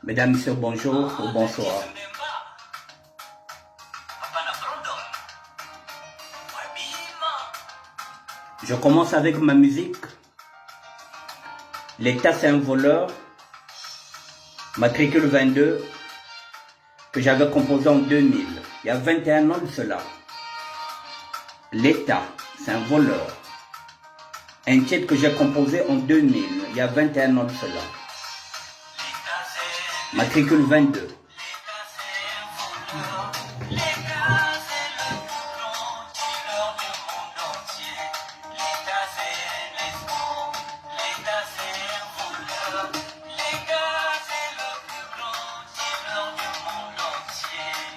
Mesdames, Messieurs, bonjour ou bonsoir. Je commence avec ma musique. L'État, c'est un voleur. Matricule 22, que j'avais composé en 2000. Il y a 21 ans de cela. L'État, c'est un voleur. Un titre que j'ai composé en 2000, il y a 21 ans de cela. Matricule 22.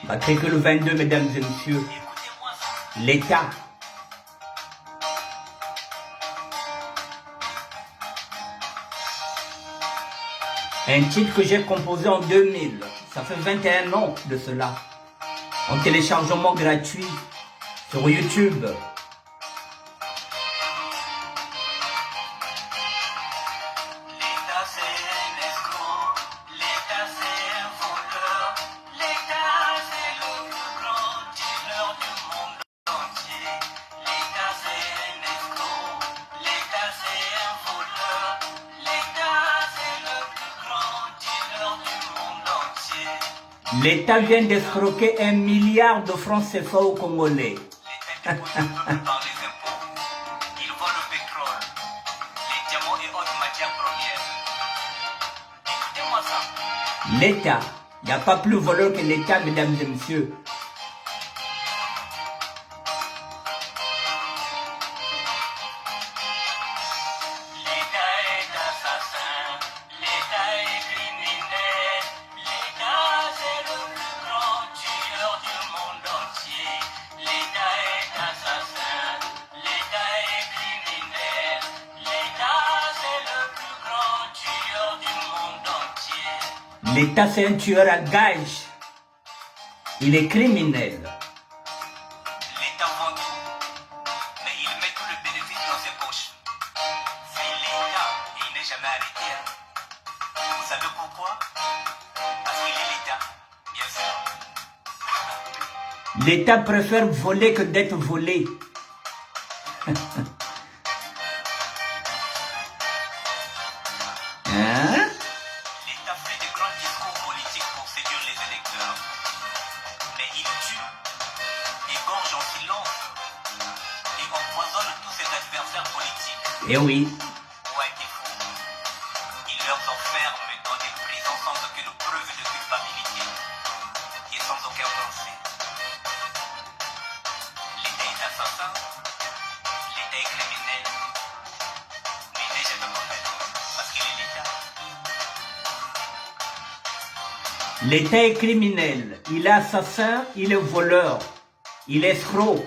Matricule 22, mesdames et messieurs. L'État. Un titre que j'ai composé en 2000. Ça fait 21 ans de cela. En téléchargement gratuit sur YouTube. L'État vient d'escroquer 1 milliard de francs CFA aux Congolais. L'État, il n'y a pas plus voleur que l'État, mesdames et messieurs. L'État, c'est un tueur à gages. Il est criminel. L'État vend tout, mais il met tout le bénéfice dans ses poches. C'est l'État et il n'est jamais arrêté. Vous savez pourquoi? Parce qu'il est l'État, bien sûr. L'État préfère voler que d'être volé. Hein? L'État fait de grands discours politiques pour séduire les électeurs. Mais il tue, égorge en silence et empoisonne tous ses adversaires politiques. Eh oui. Ouais, t'es fou. Il leur enferme dans des prisons sans aucune preuve de culpabilité et sans aucun procès. L'État est assassin, l'État est criminel, mais il n'est jamais condamné parce qu'il est l'État. L'État est criminel. Il est assassin, il est voleur. Il est escroc.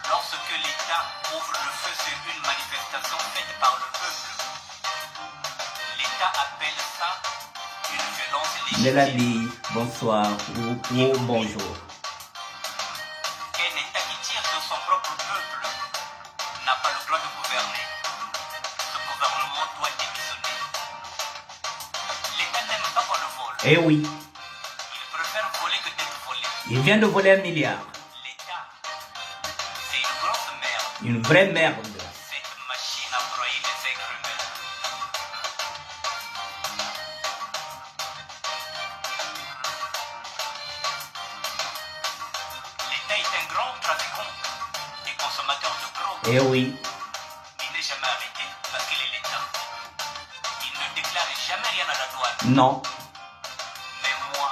Lorsque l'État ouvre le feu sur une manifestation faite par le peuple, l'État appelle ça une violence légitime. Mélanie, bonsoir ou bonjour. Un État qui tire sur son propre peuple n'a pas le droit de gouverner. Ce gouvernement doit démissionner. L'État n'aime pas qu'on le vole. Eh oui, Il préfère voler que d'être volé. il vient de voler 1 milliard. L'État, c'est une grosse merde. Une vraie merde. Cette machine a broyé les êtres humains. L'État est un grand trafiquant et consommateur de drogue. Eh oui, Il n'est jamais arrêté parce qu'il est l'État. Il ne déclare jamais rien à la douane. non. Mais moi,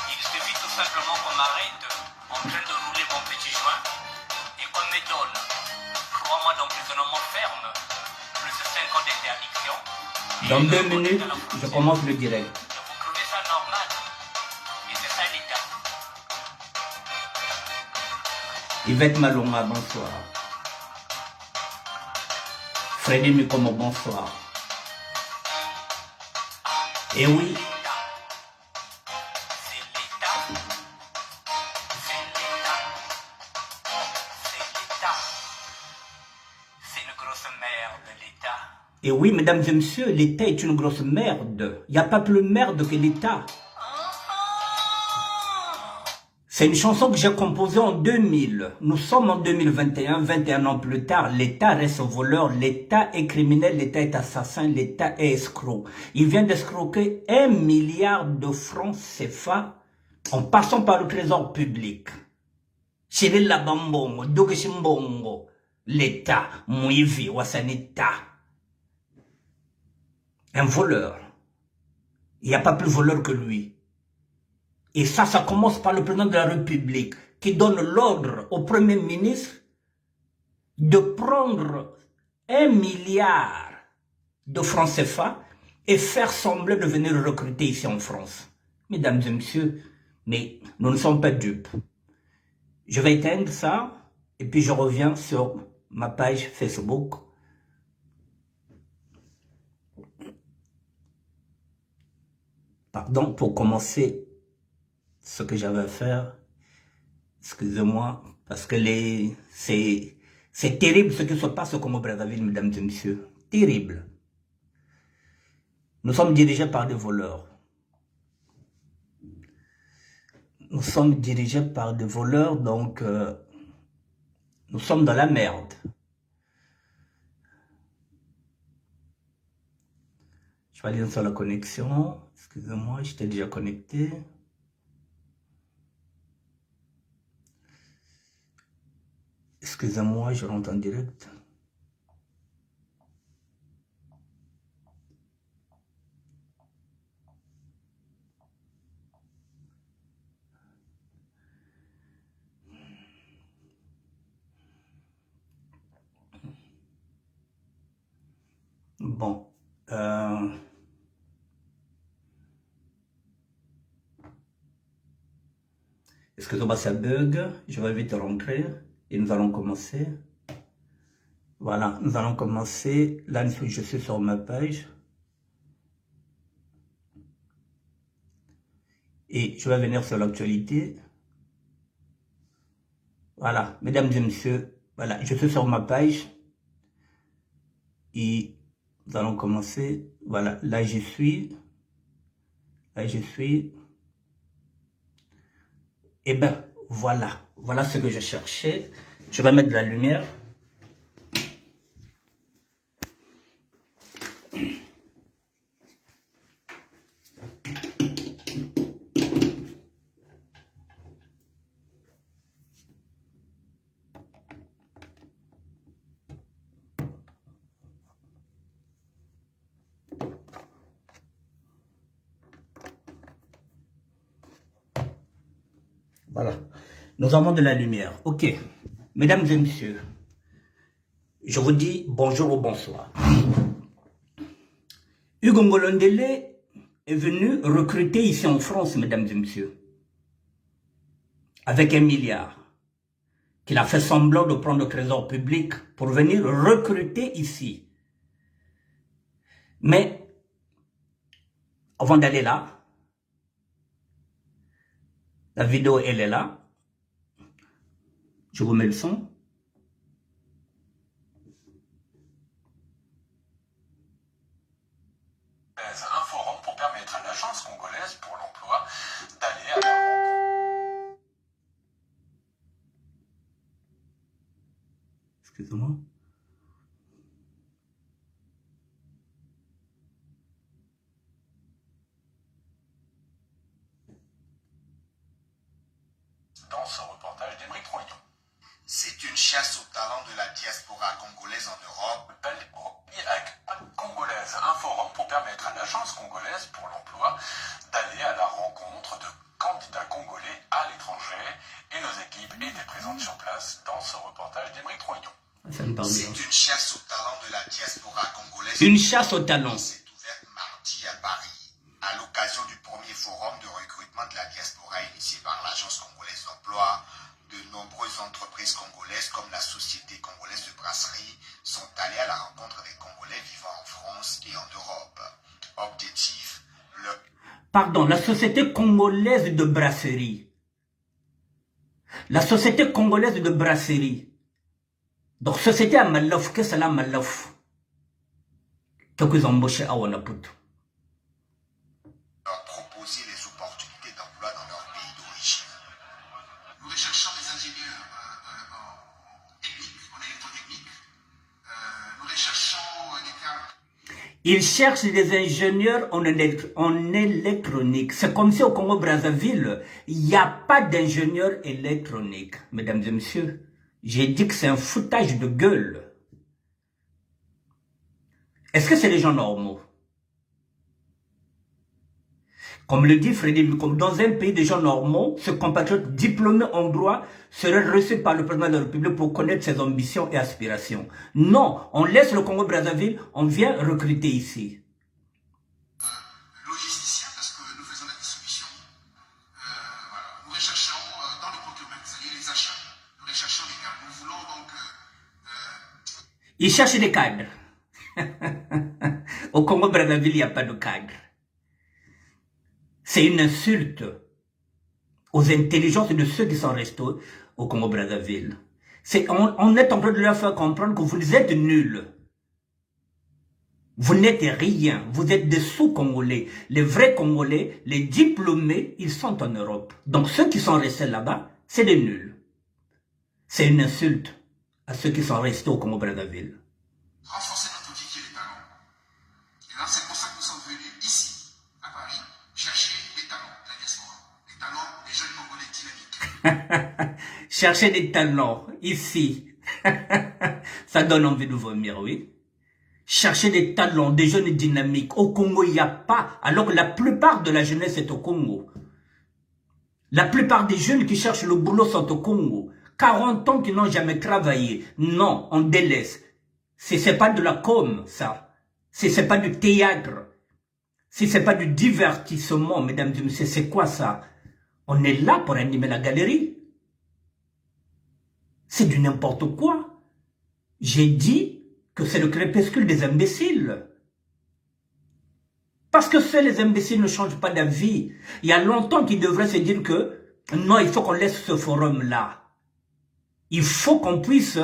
il suffit tout simplement qu'on m'arrête en train de rouler mon petit joint et qu'on me donne 3 mois d'emprisonnement ferme, plus 5 ans d'interdiction. Et Dans une 2 reconnaître minutes, à la je frontière. commence le direct. Vous trouvez ça normal? Et c'est ça l'État. Yvette Malonga, bonsoir. Freddy Mikomo, bonsoir. Eh oui, C'est l'État. C'est l'État. C'est l'État. C'est une grosse merde, l'État. Et oui, mesdames et messieurs, l'État est une grosse merde. Il n'y a pas plus merde que l'État. C'est une chanson que j'ai composée en 2000. Nous sommes en 2021, 21 ans plus tard. L'État reste voleur, l'État est criminel, l'État est assassin, l'État est escroc. Il vient d'escroquer 1 milliard de francs CFA en passant par le trésor public. Chirilla Bambongo, Dogeshimbongo, l'État, Mouivi, Wassanita. Un voleur. Il n'y a pas plus voleur que lui. Et ça commence par le président de la République qui donne l'ordre au Premier ministre de prendre 1 milliard de francs CFA et faire semblant de venir recruter ici en France. Mesdames et messieurs, mais nous ne sommes pas dupes. Je vais éteindre ça et puis je reviens sur ma page Facebook. Pardon, pour commencer ce que j'avais à faire, excusez-moi, parce que c'est terrible ce qui se passe au Congo-Brazzaville, mesdames et messieurs. Terrible. Nous sommes dirigés par des voleurs. Nous sommes dirigés par des voleurs, donc nous sommes dans la merde. Je vais aller sur la connexion. Excusez-moi, j'étais déjà connecté. Excusez-moi, je rentre en direct. Bon. Excusez-moi, ça bug. Je vais vite rentrer. Et nous allons commencer. Voilà, nous allons commencer. Là, je suis sur ma page. Et je vais venir sur l'actualité. Voilà, mesdames et messieurs, voilà, je suis sur ma page. Et nous allons commencer. Voilà, là j'y suis. Là je suis. Et ben, voilà. Voilà ce que je cherchais. Je vais mettre de la lumière. Voilà. Nous avons de la lumière. Ok. Mesdames et messieurs, je vous dis bonjour ou bonsoir. Hugo Ngolondele est venu recruter ici en France, mesdames et messieurs, avec 1 milliard qu'il a fait semblant de prendre au trésor public pour venir recruter ici. Mais avant d'aller là, la vidéo elle est là. Je vous mets le son. Un forum pour permettre à l'Agence congolaise pour l'emploi d'aller à la rencontre. Excusez-moi. Dans ce reportage d'Émeric Troyon. C'est une chasse au talent de la diaspora congolaise en Europe. Congolaise, un forum pour permettre à l'Agence congolaise pour l'emploi d'aller à la rencontre de candidats congolais à l'étranger. Et nos équipes étaient présentes sur place dans ce reportage d'Émeric Troyon. Ça me parle bien. C'est une chasse au talent de la diaspora congolaise. Une chasse au talent. C'est ouverte mardi à Paris, à l'occasion du premier forum de recrutement de la diaspora initié par l'Agence congolaise d'emploi. De nombreuses entreprises congolaises comme la Société congolaise de brasserie sont allées à la rencontre des Congolais vivant en France et en Europe. Objectif, Pardon, la Société congolaise de brasserie. La Société congolaise de brasserie. Donc, société à Malof, qu'est-ce que c'est la Malof? quelques embauchés à Wanaputo. Leur proposer les opportunités d'emploi dans leur pays d'origine. Nous recherchons des ingénieurs techniques, en électrotechnique. Nous recherchons des cadres. Ils cherchent des ingénieurs en électronique. C'est comme si au Congo-Brazzaville, il n'y a pas d'ingénieurs électroniques. Mesdames et messieurs, j'ai dit que c'est un foutage de gueule. Est-ce que c'est les gens normaux? Comme le dit Frédéric, comme dans un pays de gens normaux, ce compatriote diplômé en droit serait reçu par le président de la République pour connaître ses ambitions et aspirations. Non, on laisse le Congo-Brazzaville, on vient recruter ici. Logisticien, parce que nous faisons la distribution. Voilà. Nous recherchons dans le procurement, c'est-à-dire les achats. Nous recherchons des cadres. Nous voulons donc... Ils cherchent des cadres. Au Congo-Brazzaville, il n'y a pas de cadre. C'est une insulte aux intelligences de ceux qui sont restés au Congo-Brazzaville. On est en train de leur faire comprendre que vous êtes nuls. Vous n'êtes rien. Vous êtes des sous-Congolais. Les vrais Congolais, les diplômés, ils sont en Europe. Donc ceux qui sont restés là-bas, c'est des nuls. C'est une insulte à ceux qui sont restés au Congo-Brazzaville. Renforcer notre outil qui est les talents. Et là, c'est pour ça que nous sommes venus ici, à Paris, chercher les talents de la diaspora. Les talents des jeunes Congolais dynamiques. Chercher des talents ici. Ça donne envie de vomir, oui. Chercher des talents, des jeunes dynamiques. Au Congo, il n'y a pas. Alors que la plupart de la jeunesse est au Congo. La plupart des jeunes qui cherchent le boulot sont au Congo. 40 ans qui n'ont jamais travaillé. Non, on délaisse. C'est pas de la com, ça. C'est pas du théâtre. C'est pas du divertissement, mesdames et messieurs. C'est quoi ça? On est là pour animer la galerie. C'est du n'importe quoi. J'ai dit que c'est le crépuscule des imbéciles. Parce que seuls les imbéciles ne changent pas d'avis. Il y a longtemps qu'ils devraient se dire que non, il faut qu'on laisse ce forum-là. Il faut qu'on puisse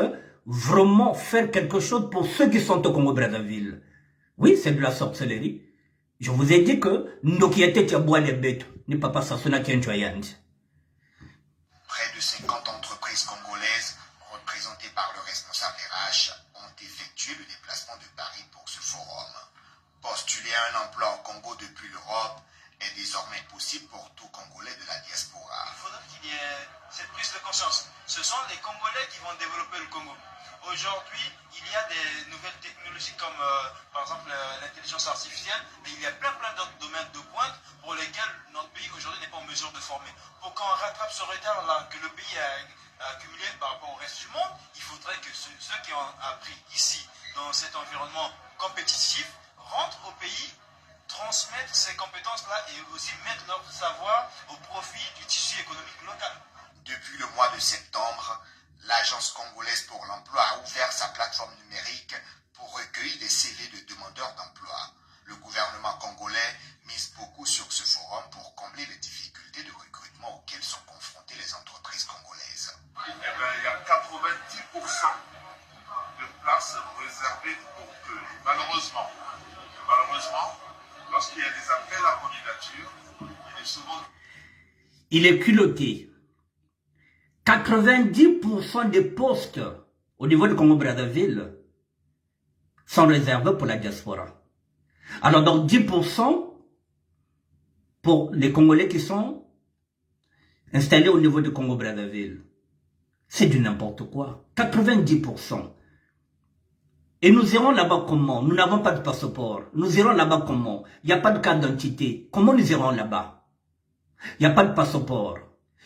vraiment faire quelque chose pour ceux qui sont au Congo-Brazzaville. Oui, c'est de la sorcellerie. Je vous ai dit que Nokiate Tiaboua les bêtes n'est pas Sasona Kenchoyand. Près de 50 entreprises congolaises, représentées par le responsable RH, ont effectué le déplacement de Paris pour ce forum. Postuler un emploi au Congo depuis l'Europe est désormais possible pour tout Congolais de la diaspora. Il faudrait qu'il y ait cette prise de conscience. Ce sont les Congolais qui vont développer le Congo. Aujourd'hui, il y a des nouvelles technologies comme par exemple l'intelligence artificielle, mais il y a plein d'autres domaines de pointe pour lesquels notre pays aujourd'hui n'est pas en mesure de former. Pour qu'on rattrape ce retard-là que le pays a accumulé par rapport au reste du monde, il faudrait que ceux qui ont appris ici, dans cet environnement compétitif, rentrent au pays, transmettre ces compétences-là et aussi mettre leur savoir au profit du tissu économique local. Depuis le mois de septembre, l'Agence congolaise pour l'emploi a ouvert sa plateforme numérique pour recueillir des CV de demandeurs d'emploi. Le gouvernement congolais mise beaucoup sur ce forum pour combler les difficultés de recrutement auxquelles sont confrontées les entreprises congolaises. Eh bien, il y a 90% de places réservées pour eux. Malheureusement, lorsqu'il y a des appels à candidature, il est souvent... Il est culotté. 90% des postes au niveau du Congo-Brazzaville sont réservés pour la diaspora. Alors donc 10% pour les Congolais qui sont installés au niveau du Congo-Brazzaville. C'est du n'importe quoi. 90%. Et nous irons là-bas comment? Nous n'avons pas de passeport. Nous irons là-bas comment? Il n'y a pas de carte d'identité. Comment nous irons là-bas? Il n'y a pas de passeport.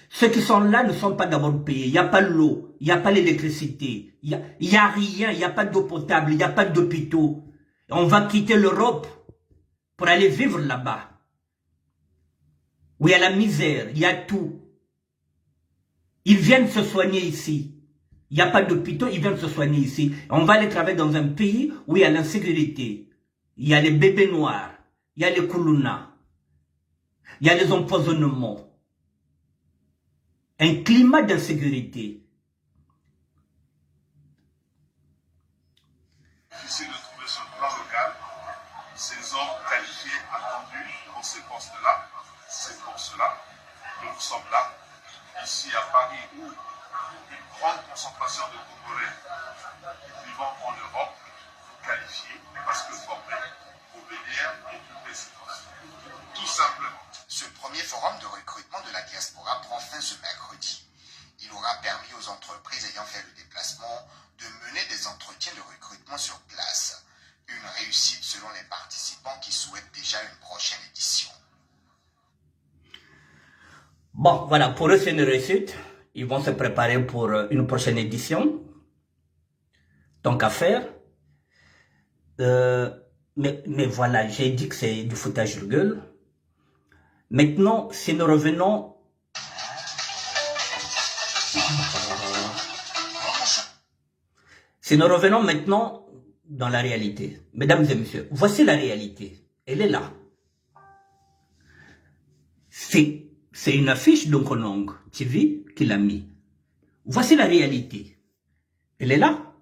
Ceux qui sont là ne sont pas d'abord payés. Il n'y a pas l'eau, il n'y a pas l'électricité, il n'y a rien, il n'y a pas d'eau potable, il n'y a pas d'hôpitaux. On va quitter l'Europe pour aller vivre là-bas. Où il y a la misère, il y a tout. Ils viennent se soigner ici. Il n'y a pas d'hôpitaux, ils viennent se soigner ici. On va aller travailler dans un pays où il y a l'insécurité. Il y a les bébés noirs, il y a les koulouna, il y a les empoisonnements. Un climat d'insécurité. Difficile de trouver sur le plan local, ces postes-là. C'est pour cela que nous sommes là, ici à Paris, où une grande concentration de Congolais vivant en Europe, qualifiés, parce que formés, pour venir occuper ces postes. Tout simplement. Ce premier forum de recrutement de la diaspora prend fin ce mercredi. Il aura permis aux entreprises ayant fait le déplacement de mener des entretiens de recrutement sur place. Une réussite selon les participants qui souhaitent déjà une prochaine édition. Bon, voilà, pour eux c'est une réussite. Ils vont se préparer pour une prochaine édition. Tant qu'à faire. Mais voilà, j'ai dit que c'est du foutage de gueule. Maintenant, si nous revenons... Si nous revenons maintenant dans la réalité. Mesdames et messieurs, voici la réalité. Elle est là. C'est une affiche d'Onkonong TV qu'il a mis. Voici la réalité. Elle est là.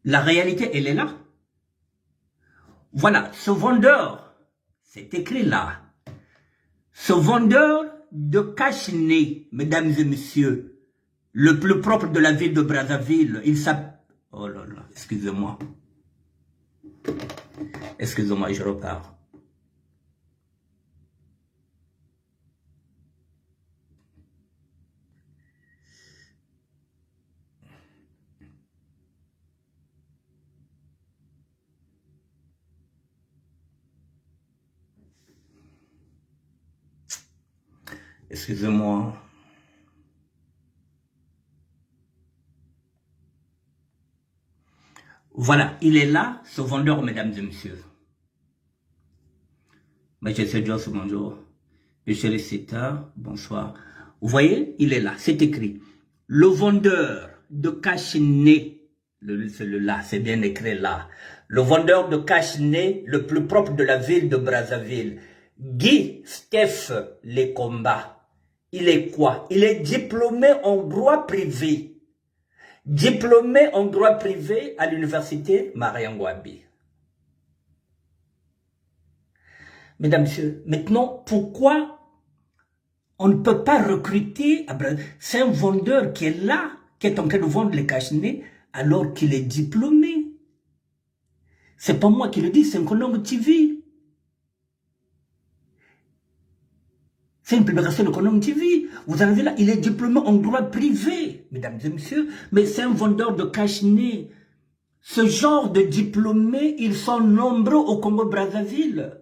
La réalité, elle est là. Voilà, ce vendeur, c'est écrit là. Ce vendeur de cache-nez, mesdames et messieurs, le plus propre de la ville de Brazzaville, il s'appelle... Oh là là, excusez-moi. Excusez-moi, je repars. Excusez-moi. Voilà, il est là, ce vendeur, mesdames et messieurs. Majesté Joss, bonjour. Monsieur Sita, bonsoir. Vous voyez, il est là, c'est écrit. Le vendeur de cache-nez, celui-là, c'est bien écrit là. Le vendeur de cache-nez, le plus propre de la ville de Brazzaville. Guy Steph Les Combats. Il est quoi? Il est diplômé en droit privé. Diplômé en droit privé à l'université Mariangouabi. Mesdames, messieurs, maintenant, pourquoi on ne peut pas recruter? C'est un vendeur qui est là, qui est en train de vendre les cache-nez, alors qu'il est diplômé. C'est pas moi qui le dis, c'est Nkonong TV. C'est une publication de Nkonong TV. Vous avez vu là, il est diplômé en droit privé, mesdames et messieurs, mais c'est un vendeur de cache-nez. Ce genre de diplômés, ils sont nombreux au Congo-Brazzaville.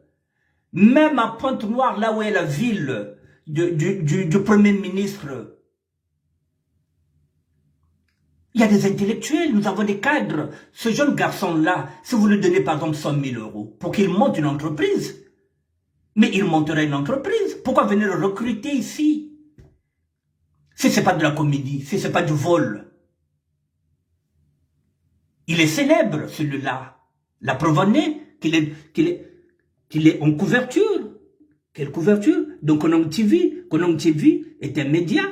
Même à Pointe-Noire, là où est la ville du Premier ministre. Il y a des intellectuels, nous avons des cadres. Ce jeune garçon-là, si vous lui donnez par exemple 100 000 € pour qu'il monte une entreprise, mais il monterait une entreprise. Pourquoi venir le recruter ici? Si ce n'est pas de la comédie, si ce n'est pas du vol. Il est célèbre, celui-là. La preuve en est qu'il est en couverture. Quelle couverture? Donc Nkonong TV. Nkonong TV est un média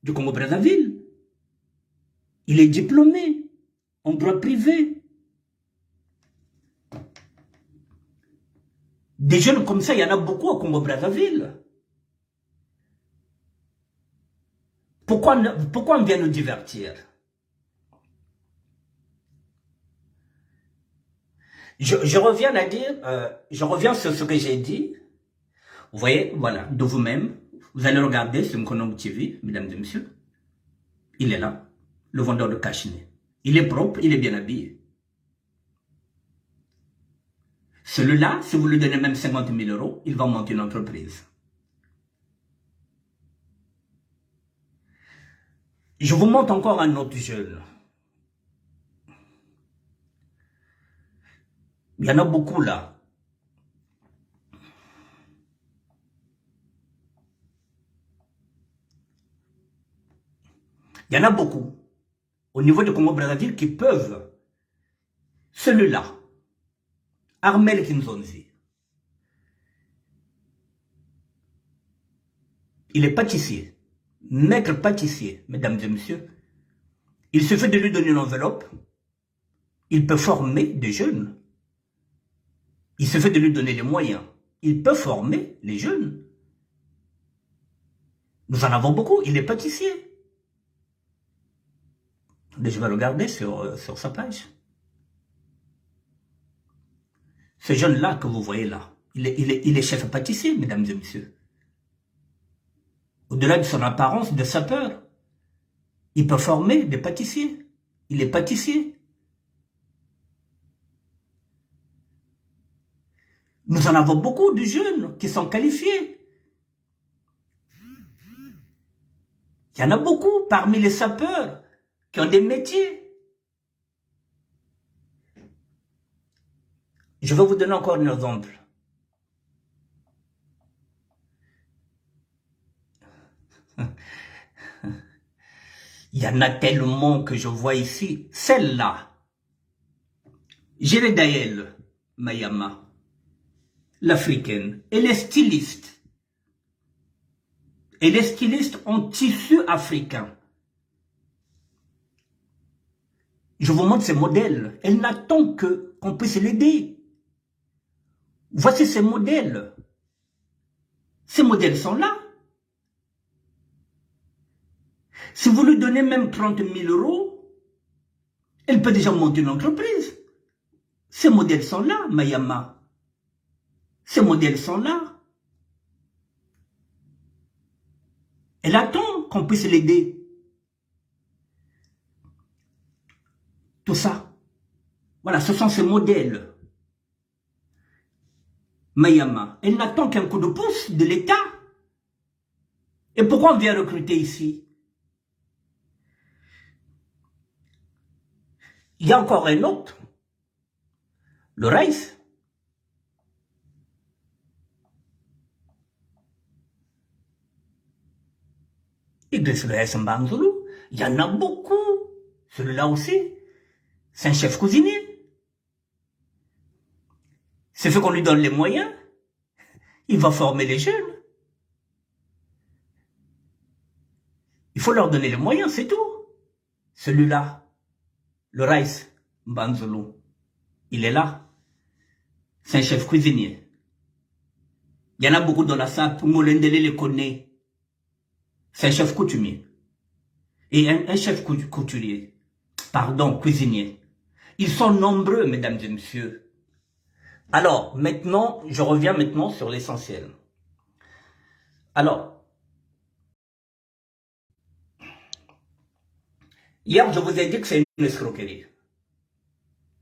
du Congo-Brazzaville. Il est diplômé en droit privé. Des jeunes comme ça, il y en a beaucoup au Congo-Brazzaville. Pourquoi on vient nous divertir? Je reviens à dire, je reviens sur ce que j'ai dit. Vous voyez, voilà, de vous-même, vous allez regarder sur Nkonong TV, mesdames et messieurs. Il est là, le vendeur de cache-nez. Il est propre, il est bien habillé. Celui-là, si vous lui donnez même 50 000 €, il va monter une entreprise. Je vous montre encore un autre jeune. Il y en a beaucoup là. Il y en a beaucoup au niveau du Congo-Brazzaville qui peuvent. Celui-là, Armel Kinzonzi, il est pâtissier, maître pâtissier, mesdames et messieurs. Il suffit de lui donner une enveloppe, il peut former des jeunes. Il suffit de lui donner les moyens. Il peut former les jeunes. Nous en avons beaucoup. Il est pâtissier. Je vais regarder sur sa page. Ce jeune-là que vous voyez là, il est chef pâtissier, mesdames et messieurs. Au-delà de son apparence de sapeur, il peut former des pâtissiers. Il est pâtissier. Nous en avons beaucoup de jeunes qui sont qualifiés. Il y en a beaucoup parmi les sapeurs qui ont des métiers. Je vais vous donner encore un exemple. Il y en a tellement que je vois ici. Celle-là, Jérédaël Mayama, l'africaine, elle est styliste. Elle est styliste en tissu africain. Je vous montre ses modèles. Elle n'attend que qu'on puisse l'aider. Voici ces modèles. Ces modèles sont là. Si vous lui donnez même 30 000 €, elle peut déjà monter une entreprise. Ces modèles sont là, Mayama. Ces modèles sont là. Elle attend qu'on puisse l'aider. Tout ça. Voilà, ce sont ces modèles. Mayama, elle n'attend qu'un coup de pouce de l'État. Et pourquoi on vient recruter ici? Il y a encore un autre, le Rice. Idriss Rice Mbanzulu, il y en a beaucoup. Celui-là aussi, c'est un chef cuisinier. C'est fait qu'on lui donne les moyens, il va former les jeunes. Il faut leur donner les moyens, c'est tout. Celui-là, le Rice Mbanzulu, il est là. C'est un chef cuisinier. Il y en a beaucoup dans la salle, Moulendele les connaît. C'est un chef coutumier. Et un chef couturier. Pardon, cuisinier. Ils sont nombreux, mesdames et messieurs. Alors, maintenant, je reviens maintenant sur l'essentiel. Alors, hier, je vous ai dit que c'est une escroquerie.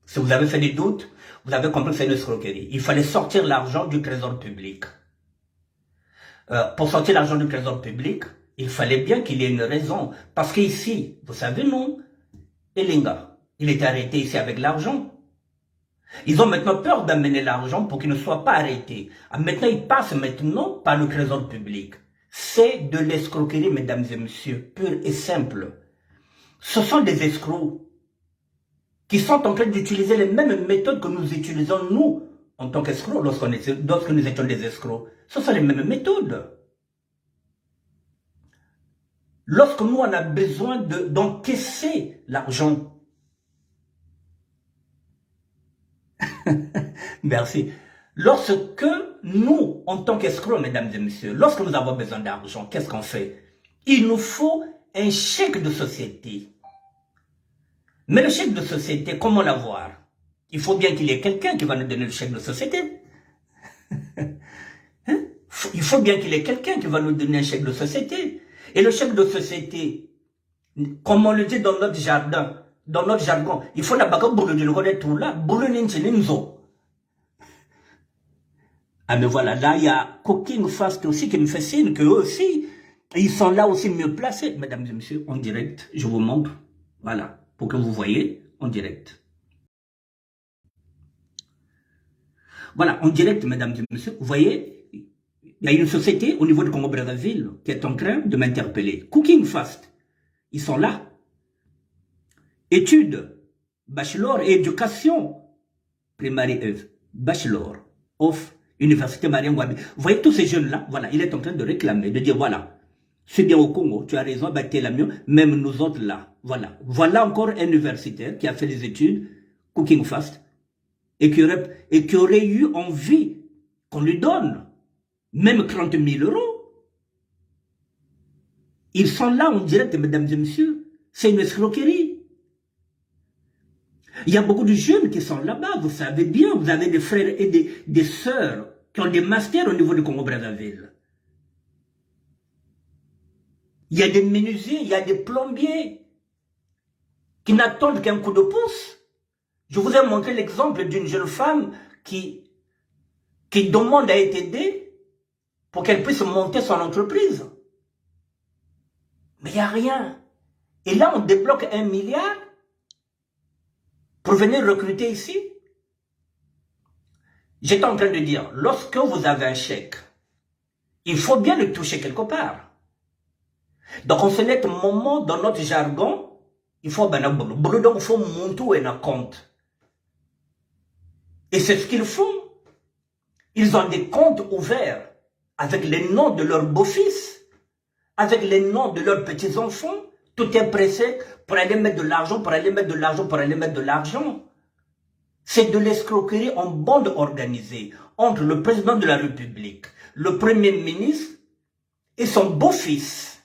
Si vous avez fait des doutes, vous avez compris que c'est une escroquerie. Il fallait sortir l'argent du trésor public. Pour sortir l'argent du trésor public, il fallait bien qu'il y ait une raison. Parce qu'ici, vous savez, non, Elinga, il était arrêté ici avec l'argent. Ils ont maintenant peur d'amener l'argent pour qu'il ne soit pas arrêté. Maintenant, il passe maintenant par le trésor public. C'est de l'escroquerie, mesdames et messieurs, pure et simple. Ce sont des escrocs qui sont en train d'utiliser les mêmes méthodes que nous utilisons, nous, en tant qu'escrocs, lorsque nous étions des escrocs. Ce sont les mêmes méthodes. Lorsque nous, on a besoin d'encaisser l'argent. Merci. Lorsque nous, en tant qu'escrocs, mesdames et messieurs, lorsque nous avons besoin d'argent, qu'est-ce qu'on fait? Il nous faut un chèque de société. Mais le chèque de société, comment l'avoir? Il faut bien qu'il y ait quelqu'un qui va nous donner le chèque de société. Hein? Il faut bien qu'il y ait quelqu'un qui va nous donner un chèque de société. Et le chèque de société, comme on le dit dans notre jardin, dans notre jargon, il faut la bagarre boulot de le tout là, boulot n'inchelinzo. Ah mais voilà, là il y a Cooking Fast aussi qui me fait signe qu'eux aussi, ils sont là aussi mieux placés. Mesdames et messieurs, en direct, je vous montre, voilà, pour que vous voyez en direct. Voilà, en direct, mesdames et messieurs, vous voyez, il y a une société au niveau du Congo-Brazzaville qui est en train de m'interpeller. Cooking Fast, ils sont là. Études, bachelor et éducation, primaire bachelor of Université Marien Ngouabi. Vous voyez tous ces jeunes-là, voilà, il est en train de réclamer, de dire voilà, c'est bien au Congo, tu as raison, bah, t'es la mieux, même nous autres là, voilà. Voilà encore un universitaire qui a fait les études, Cooking Fast, et qui aurait eu envie qu'on lui donne même 30 000 euros. Ils sont là en direct, mesdames et messieurs. C'est une escroquerie. Il y a beaucoup de jeunes qui sont là-bas, vous savez bien. Vous avez des frères et des sœurs qui ont des masters au niveau du Congo-Brazzaville. Il y a des menuisiers, il y a des plombiers qui n'attendent qu'un coup de pouce. Je vous ai montré l'exemple d'une jeune femme qui demande à être aidée pour qu'elle puisse monter son entreprise. Mais il n'y a rien. Et là, on débloque 1 milliard pour venir recruter ici. J'étais en train de dire, lorsque vous avez un chèque, il faut bien le toucher quelque part. Donc, en ce net moment, dans notre jargon, il faut donc il faut monter un compte. Et c'est ce qu'ils font. Ils ont des comptes ouverts avec les noms de leurs beaux-fils, avec les noms de leurs petits-enfants. Tout est pressé pour aller mettre de l'argent, pour aller mettre de l'argent, pour aller mettre de l'argent. C'est de l'escroquerie en bande organisée entre le président de la République, le premier ministre et son beau-fils,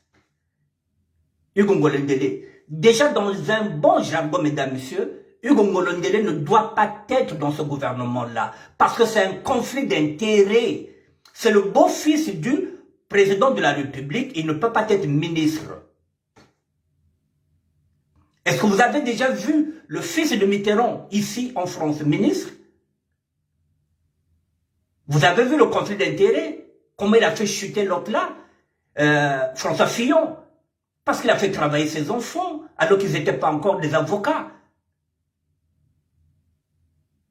Hugo Ngolendele. Déjà dans un bon jargon, mesdames, messieurs, Hugo Ngolendele ne doit pas être dans ce gouvernement-là, parce que c'est un conflit d'intérêts. C'est le beau-fils du président de la République, il ne peut pas être ministre. Est-ce que vous avez déjà vu le fils de Mitterrand, ici en France, ministre? Vous avez vu le conflit d'intérêts? Comment il a fait chuter l'autre là, François Fillon? Parce qu'il a fait travailler ses enfants, alors qu'ils n'étaient pas encore des avocats.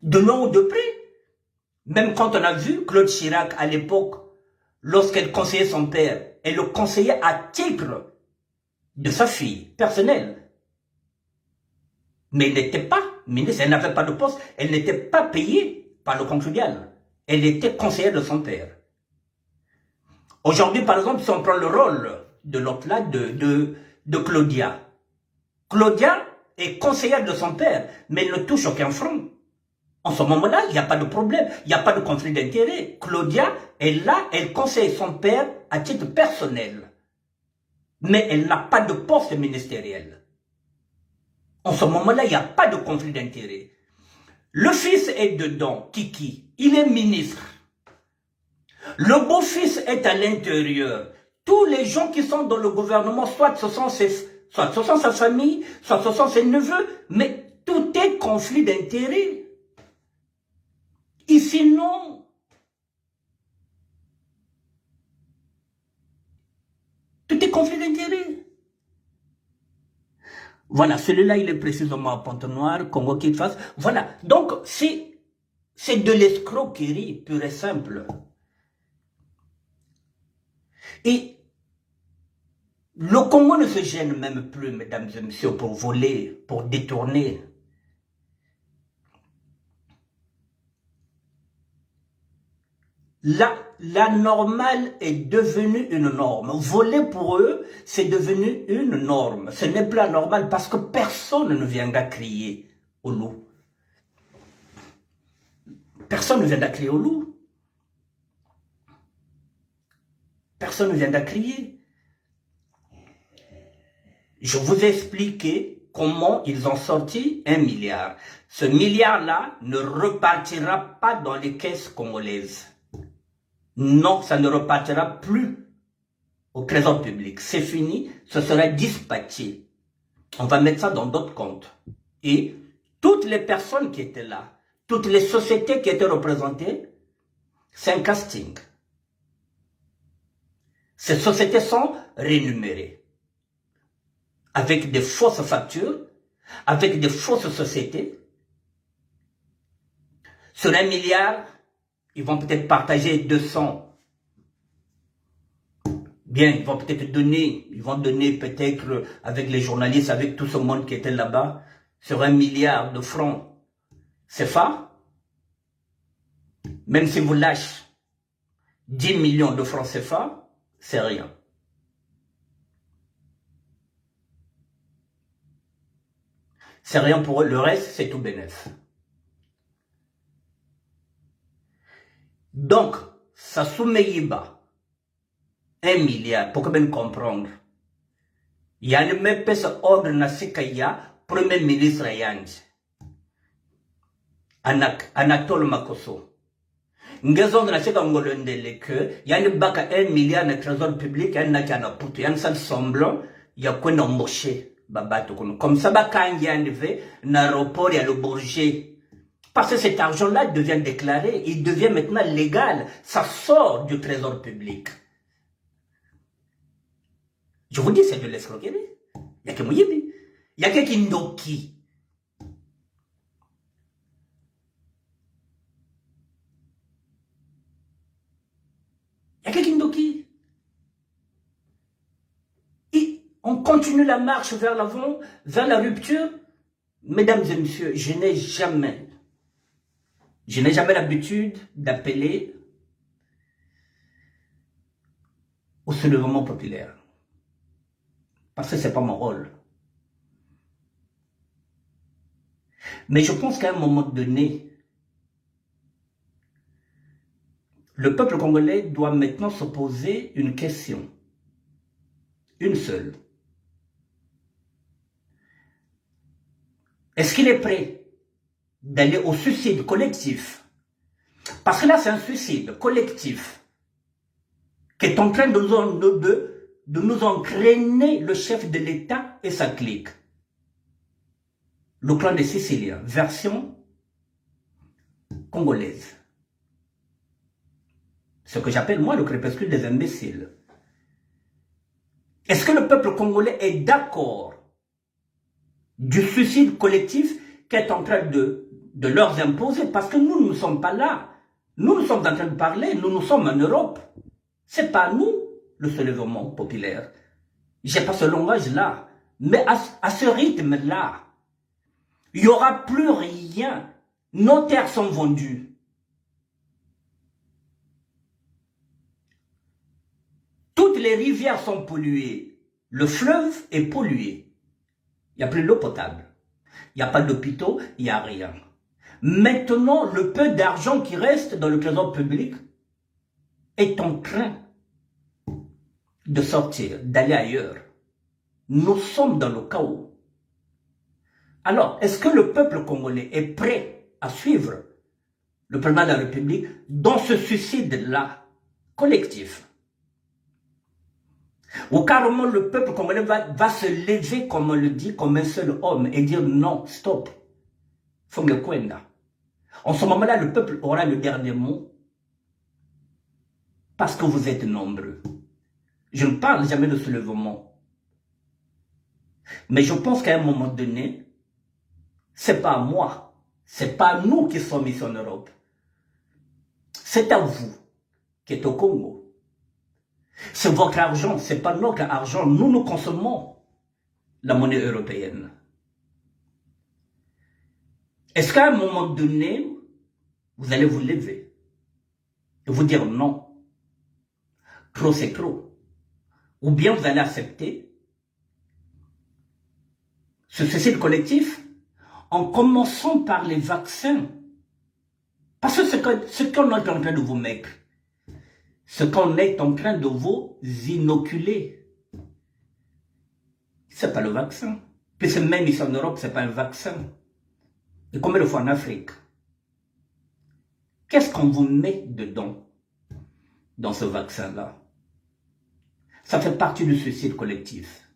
De loin ou de près. Même quand on a vu Claude Chirac à l'époque, lorsqu'elle conseillait son père, elle le conseillait à titre de sa fille personnelle. Mais elle n'était pas ministre, elle n'avait pas de poste, elle n'était pas payée par le conjugal. Elle était conseillère de son père. Aujourd'hui, par exemple, si on prend le rôle de l'autre là, de Claudia. Claudia est conseillère de son père, mais elle ne touche aucun franc. En ce moment-là, il n'y a pas de problème, il n'y a pas de conflit d'intérêt. Claudia est là, elle conseille son père à titre personnel. Mais elle n'a pas de poste ministériel. En ce moment-là, il n'y a pas de conflit d'intérêt. Le fils est dedans, Kiki, il est ministre. Le beau-fils est à l'intérieur. Tous les gens qui sont dans le gouvernement, soit ce sont sa famille, soit ce sont ses neveux, mais tout est conflit d'intérêt. Ici, non. Tout est conflit d'intérêt. Voilà, celui-là, il est précisément à Pointe-Noire, Congo qu'il fasse. Voilà, donc c'est de l'escroquerie pure et simple. Et le Congo ne se gêne même plus, mesdames et messieurs, pour voler, pour détourner. La normale est devenue une norme. Voler pour eux, c'est devenu une norme. Ce n'est plus la normale parce que personne ne viendra crier au loup. Personne ne viendra crier au loup. Personne ne viendra crier. Je vous ai expliqué comment ils ont sorti 1 milliard. Ce milliard-là ne repartira pas dans les caisses congolaises. Non, ça ne repartira plus au trésor public. C'est fini, ce sera dispatché. On va mettre ça dans d'autres comptes. Et toutes les personnes qui étaient là, toutes les sociétés qui étaient représentées, c'est un casting. Ces sociétés sont rémunérées avec des fausses factures, avec des fausses sociétés. Sur 1 milliard, ils vont peut-être partager 200. Bien, ils vont peut-être donner, peut-être avec les journalistes, avec tout ce monde qui était là-bas, sur 1 milliard de francs CFA. Même si vous lâchez 10 millions de francs CFA, c'est rien. C'est rien pour eux, le reste, c'est tout bénef. Donc, ça soumet 1 milliard, pour que bien comprendre. Il y a le même ordre na Sekaya, premier ministre Yanj. Anatole Makoso. Ngezon na Seka Ngolondele que, il y a le bac à 1 milliard de trésor public, il y a un qui a poutu, il y a un seul semblant, il y a quoi d'embauché, comme ça, quand il y a un aéroport, il y a le Bourget. Parce que cet argent-là devient déclaré, il devient maintenant légal, ça sort du trésor public. Je vous dis, c'est de l'escroquerie. Il y a que Mouyébi. Il y a que Kindoki. Il y a que Kindoki. Et on continue la marche vers l'avant, vers la rupture. Mesdames et messieurs, je n'ai jamais l'habitude d'appeler au soulèvement populaire. Parce que ce n'est pas mon rôle. Mais je pense qu'à un moment donné, le peuple congolais doit maintenant se poser une question. Une seule. Est-ce qu'il est prêt d'aller au suicide collectif? Parce que là, c'est un suicide collectif qui est en train de nous entraîner le chef de l'État et sa clique. Le clan des Siciliens, version congolaise. Ce que j'appelle moi le crépuscule des imbéciles. Est-ce que le peuple congolais est d'accord du suicide collectif qui est en train de leur imposer? Parce que nous ne sommes pas là. Nous sommes en train de parler, nous sommes en Europe. C'est pas nous, le soulèvement populaire. J'ai pas ce langage-là. Mais à ce rythme-là, il n'y aura plus rien. Nos terres sont vendues. Toutes les rivières sont polluées. Le fleuve est pollué. Il n'y a plus d'eau potable. Il n'y a pas d'hôpitaux, il n'y a rien. Maintenant, le peu d'argent qui reste dans le trésor public est en train de sortir, d'aller ailleurs. Nous sommes dans le chaos. Alors, est-ce que le peuple congolais est prêt à suivre le président de la République dans ce suicide-là, collectif? Ou carrément le peuple congolais va se lever, comme on le dit, comme un seul homme et dire non, stop. En ce moment-là, le peuple aura le dernier mot parce que vous êtes nombreux. Je ne parle jamais de soulèvement. Mais je pense qu'à un moment donné, c'est pas à moi, c'est pas à nous qui sommes ici en Europe. C'est à vous qui êtes au Congo. C'est votre argent, c'est pas notre argent. Nous consommons la monnaie européenne. Est-ce qu'à un moment donné, vous allez vous lever et vous dire non, trop c'est trop, ou bien vous allez accepter ce suicide collectif en commençant par les vaccins? Parce que ce qu'on est en train de vous mettre, ce qu'on est en train de vous inoculer, c'est pas le vaccin. Puisque même ici en Europe, c'est pas un vaccin. Et combien de fois en Afrique? Qu'est-ce qu'on vous met dedans, dans ce vaccin-là? Ça fait partie du suicide collectif.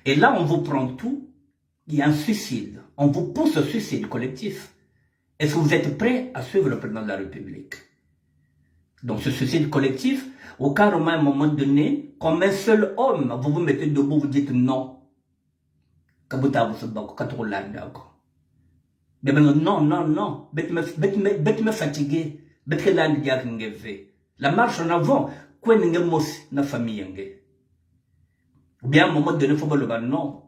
Et là, on vous prend tout, il y a un suicide. On vous pousse au suicide collectif. Est-ce que vous êtes prêts à suivre le président de la République dans ce suicide collectif, au carrément à un moment donné, comme un seul homme, vous vous mettez debout, vous dites non. Non, non, non. Bête-me fatigué. La marche en avant, quoi n'est mos na famille. Ou bien à un moment donné, il faut le dire non.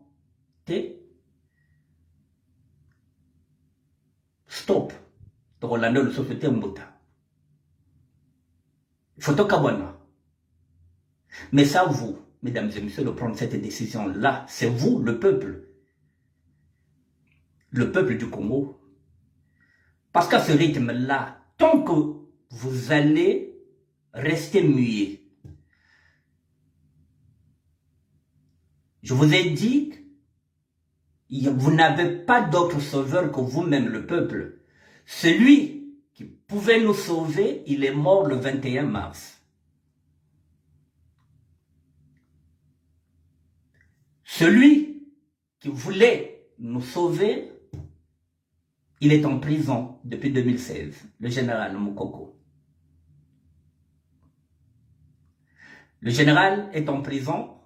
Stop. Rolando, le société Mbota. Photo Kabwana. Mais ça, vous, mesdames et messieurs, de prendre cette décision-là, c'est vous, le peuple. Le peuple du Congo. Parce qu'à ce rythme-là, tant que vous allez rester muet. Je vous ai dit, vous n'avez pas d'autre sauveur que vous-même, le peuple. Celui qui pouvait nous sauver, il est mort le 21 mars. Celui qui voulait nous sauver, il est en prison depuis 2016, le général Moukoko. Le général est en prison.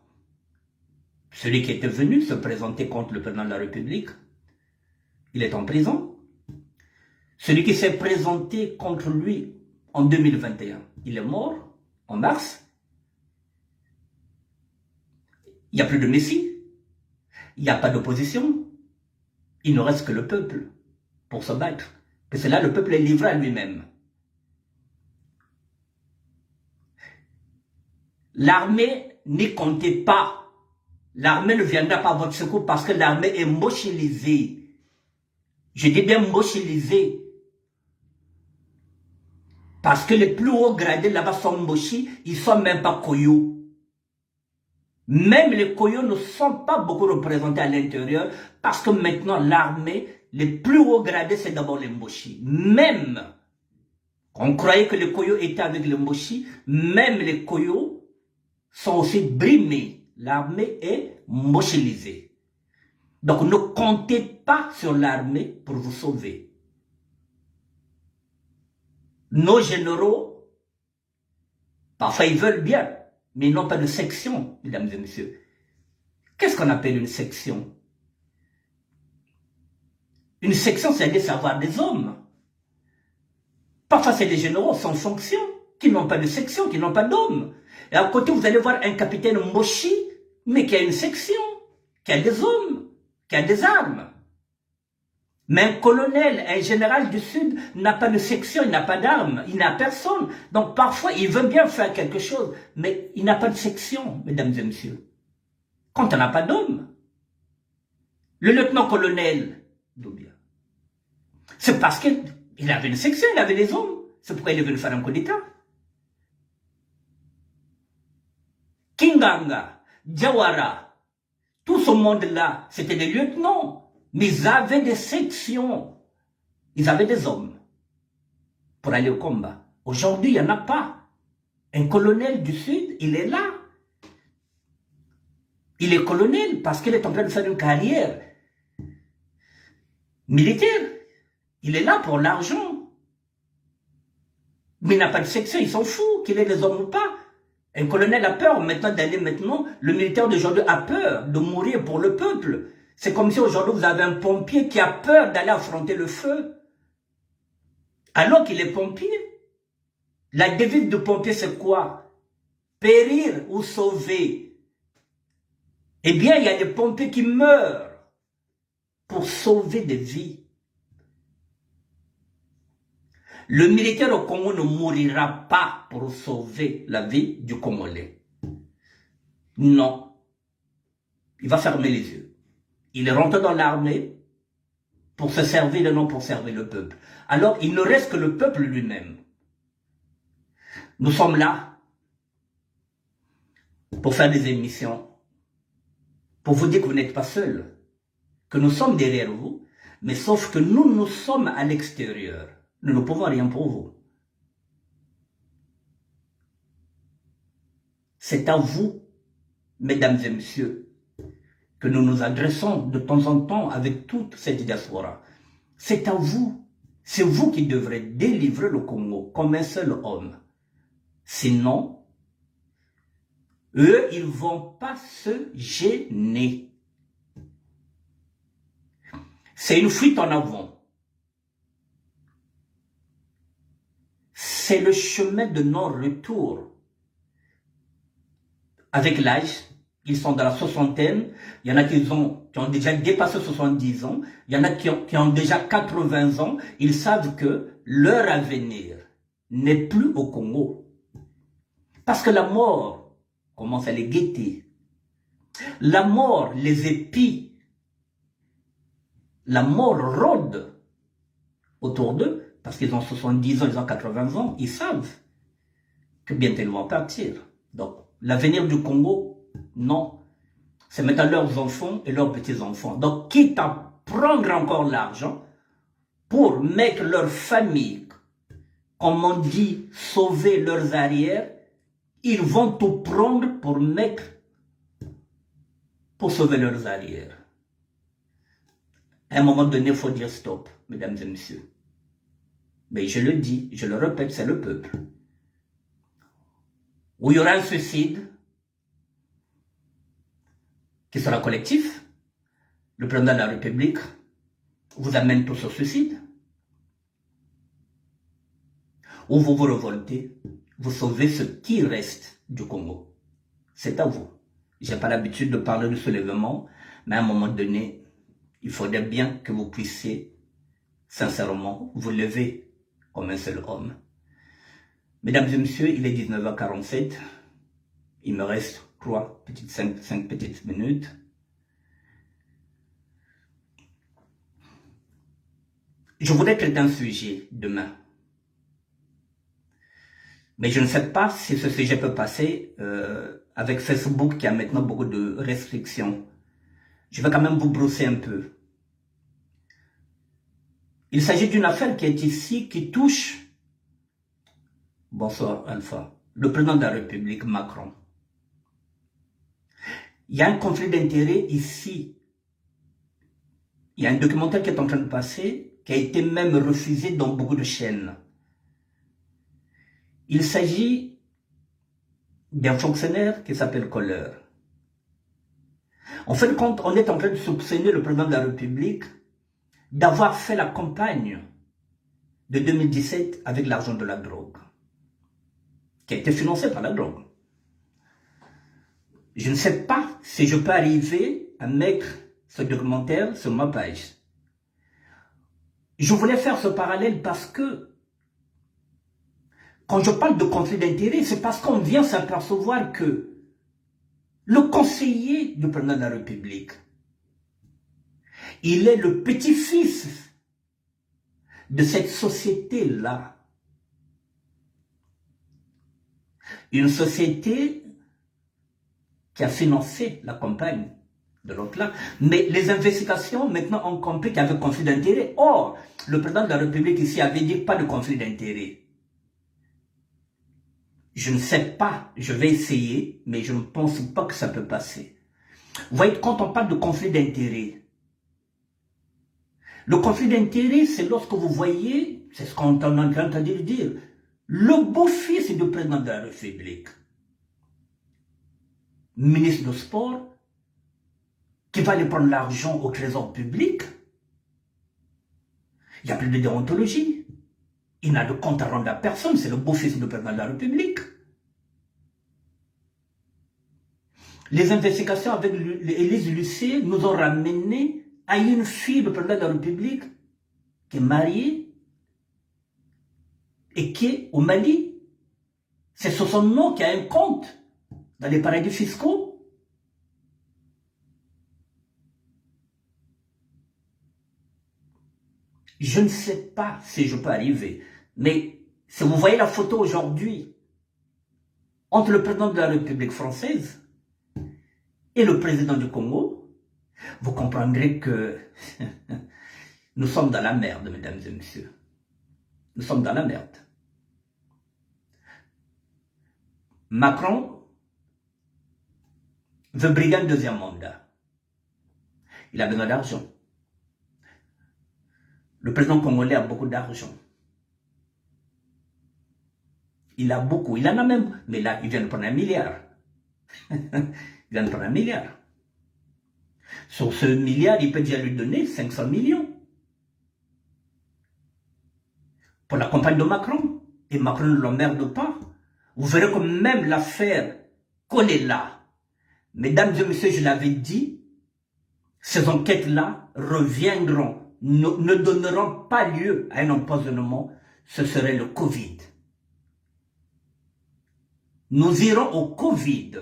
Celui qui était venu se présenter contre le président de la République, il est en prison. Celui qui s'est présenté contre lui en 2021, il est mort en mars. Il n'y a plus de Messie. Il n'y a pas d'opposition. Il ne reste que le peuple pour se battre. Et c'est là le peuple est livré à lui-même. L'armée n'y comptait pas. L'armée ne viendra pas à votre secours parce que l'armée est mochilisée. Je dis bien mochilisée. Parce que les plus hauts gradés là-bas sont mochis, ils ne sont même pas koyos. Même les koyos ne sont pas beaucoup représentés à l'intérieur parce que maintenant l'armée, les plus hauts gradés, c'est d'abord les mochis. Même, on croyait que les koyos étaient avec les mochis, même les koyos sont aussi brimés. L'armée est mochilisée. Donc ne comptez pas sur l'armée pour vous sauver. Nos généraux, parfois ils veulent bien, mais ils n'ont pas de section, mesdames et messieurs. Qu'est-ce qu'on appelle une section? Une section, c'est-à-dire savoir des hommes. Parfois, c'est des généraux sans fonction, qui n'ont pas de section, qui n'ont pas d'hommes. Et à côté, vous allez voir un capitaine mochi, mais qui a une section, qui a des hommes, qui a des armes. Mais un colonel, un général du Sud n'a pas de section, il n'a pas d'armes, il n'a personne. Donc parfois, il veut bien faire quelque chose, mais il n'a pas de section, mesdames et messieurs. Quand on n'a pas d'hommes, le lieutenant-colonel, Doubia, c'est parce qu'il avait une section, il avait des hommes. C'est pourquoi il est venu faire un coup d'État. Kinganga, Jawara, tout ce monde-là, c'était des lieutenants, mais ils avaient des sections, ils avaient des hommes pour aller au combat. Aujourd'hui, il n'y en a pas. Un colonel du Sud, il est là. Il est colonel parce qu'il est en train de faire une carrière militaire. Il est là pour l'argent. Mais il n'a pas de section, il s'en fout qu'il ait des hommes ou pas. Un colonel a peur maintenant d'aller maintenant, le militaire d'aujourd'hui a peur de mourir pour le peuple. C'est comme si aujourd'hui vous avez un pompier qui a peur d'aller affronter le feu. Alors qu'il est pompier. La devise du pompier c'est quoi? Périr ou sauver. Eh bien il y a des pompiers qui meurent pour sauver des vies. Le militaire au Congo ne mourira pas pour sauver la vie du Congolais. Non. Il va fermer les yeux. Il est rentré dans l'armée pour se servir et non pour servir le peuple. Alors, il ne reste que le peuple lui-même. Nous sommes là pour faire des émissions, pour vous dire que vous n'êtes pas seul, que nous sommes derrière vous, mais sauf que nous sommes à l'extérieur. Nous ne pouvons rien pour vous. C'est à vous, mesdames et messieurs, que nous nous adressons de temps en temps avec toute cette diaspora. C'est à vous. C'est vous qui devrez délivrer le Congo comme un seul homme. Sinon, eux, ils ne vont pas se gêner. C'est une fuite en avant. C'est le chemin de non-retour. Avec l'âge, ils sont dans la soixantaine, il y en a qui ont déjà dépassé 70 ans, il y en a qui ont déjà 80 ans, ils savent que leur avenir n'est plus au Congo. Parce que la mort commence à les guetter. La mort les épie. La mort rôde autour d'eux. parce qu'ils ont 70 ans, ils ont 80 ans, ils savent que bientôt ils vont partir. Donc, l'avenir du Congo, non. C'est maintenant leurs enfants et leurs petits-enfants. Donc, quitte à prendre encore l'argent pour mettre leur famille, comme on dit, sauver leurs arrières, ils vont tout prendre pour sauver leurs arrières. À un moment donné, il faut dire stop, mesdames et messieurs. Mais je le dis, je le répète, c'est le peuple. Où il y aura un suicide qui sera collectif, le président de la République vous amène tous au suicide. Ou vous vous révoltez, vous sauvez ce qui reste du Congo. C'est à vous. Je n'ai pas l'habitude de parler du soulèvement, mais à un moment donné, il faudrait bien que vous puissiez sincèrement vous lever comme un seul homme. Mesdames et messieurs, il est 19h47. Il me reste 5 petites minutes. Je voudrais traiter un sujet demain. Mais je ne sais pas si ce sujet peut passer avec Facebook qui a maintenant beaucoup de restrictions. Je vais quand même vous brosser un peu. Il s'agit d'une affaire qui est ici, qui touche, bonsoir Alpha, le président de la République, Macron. Il y a un conflit d'intérêts ici. Il y a un documentaire qui est en train de passer, qui a été même refusé dans beaucoup de chaînes. Il s'agit d'un fonctionnaire qui s'appelle Kohler. En fin de compte, on est en train de soupçonner le président de la République d'avoir fait la campagne de 2017 avec l'argent de la drogue, qui a été financé par la drogue. Je ne sais pas si je peux arriver à mettre ce documentaire sur ma page. Je voulais faire ce parallèle parce que quand je parle de conflit d'intérêts, c'est parce qu'on vient s'apercevoir que le conseiller du président de la République, il est le petit-fils de cette société-là. Une société qui a financé la campagne de l'autre là. Mais les investigations maintenant ont compris qu'il y avait conflit d'intérêts. Or, le président de la République ici avait dit pas de conflit d'intérêts. Je ne sais pas, je vais essayer, mais je ne pense pas que ça peut passer. Vous voyez, quand on parle de conflit d'intérêts, le conflit d'intérêts, c'est lorsque vous voyez, c'est ce qu'on a entendu dire, le beau-fils du président de la République, ministre du Sport, qui va aller prendre l'argent au trésor public. Il n'y a plus de déontologie. Il n'a de compte à rendre à personne, c'est le beau-fils du président de la République. Les investigations avec Élise Lucet nous ont ramené à une fille du président de la République qui est mariée et qui est au Mali. C'est sur son nom qu'il y a un compte dans les paradis fiscaux. Je ne sais pas si je peux arriver, mais si vous voyez la photo aujourd'hui entre le président de la République française et le président du Congo, vous comprendrez que nous sommes dans la merde, mesdames et messieurs. Nous sommes dans la merde. Macron veut briguer un deuxième mandat. Il a besoin d'argent. Le président congolais a beaucoup d'argent. Il a beaucoup, il en a même, mais là, il vient de prendre 1 milliard. Il vient de prendre 1 milliard. Sur ce milliard, il peut déjà lui donner 500 millions. Pour la campagne de Macron. Et Macron ne l'emmerde pas. Vous verrez que même l'affaire Kolela, mesdames et messieurs, je l'avais dit, ces enquêtes-là reviendront, ne donneront pas lieu à un empoisonnement, ce serait le Covid. Nous irons au Covid.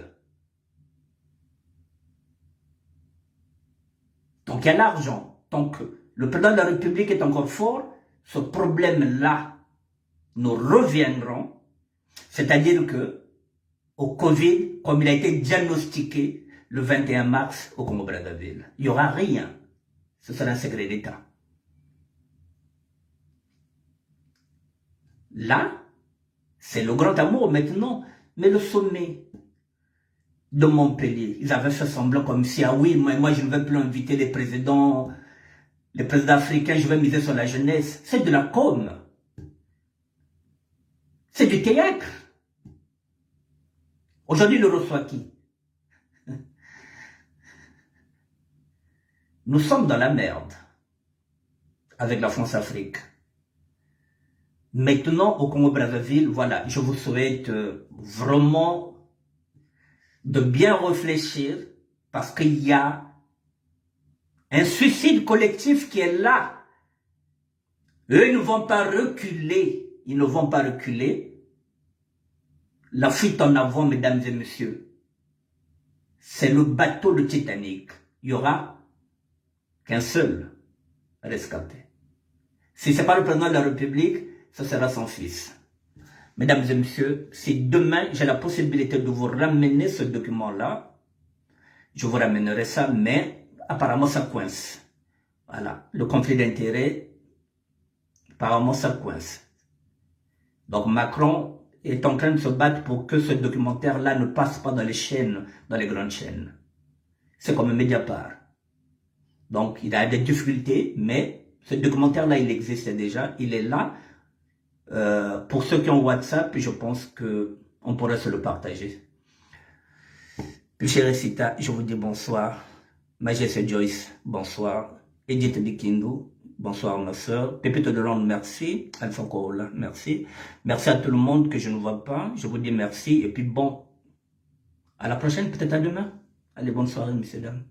Donc il y a l'argent. Tant que le président de la République est encore fort, ce problème-là nous reviendront, c'est-à-dire que au Covid, comme il a été diagnostiqué le 21 mars au Congo-Brazzaville, il n'y aura rien. Ce sera un secret d'État. Là, c'est le grand amour maintenant, mais le sommet de Montpellier, ils avaient fait semblant comme si, ah oui, moi je ne vais plus inviter les présidents africains, je vais miser sur la jeunesse. C'est de la com. C'est du théâtre. Aujourd'hui, il reçoit qui? Nous sommes dans la merde avec la France-Afrique. Maintenant, au Congo-Brazzaville, voilà, je vous souhaite vraiment de bien réfléchir parce qu'il y a un suicide collectif qui est là. Eux, ils ne vont pas reculer. Ils ne vont pas reculer. La fuite en avant, mesdames et messieurs, c'est le bateau de Titanic. Il y aura qu'un seul rescapé. Si ce n'est pas le président de la République, ce sera son fils. Mesdames et messieurs, si demain j'ai la possibilité de vous ramener ce document-là, je vous ramènerai ça, mais apparemment ça coince. Voilà, le conflit d'intérêts, apparemment ça coince. Donc Macron est en train de se battre pour que ce documentaire-là ne passe pas dans les chaînes, dans les grandes chaînes. C'est comme un Mediapart. Donc il a des difficultés, mais ce documentaire-là, il existe déjà, il est là. Pour ceux qui ont WhatsApp, je pense qu'on pourrait se le partager. Puis chérie Sita, je vous dis bonsoir. Majesté Joyce, bonsoir. Edith Dikindu, bonsoir ma soeur. Pépite de Londres, merci. Alpha Corolla, merci. Merci à tout le monde que je ne vois pas. Je vous dis merci. Et puis bon, à la prochaine, peut-être à demain. Allez, bonne soirée, messieurs, dames.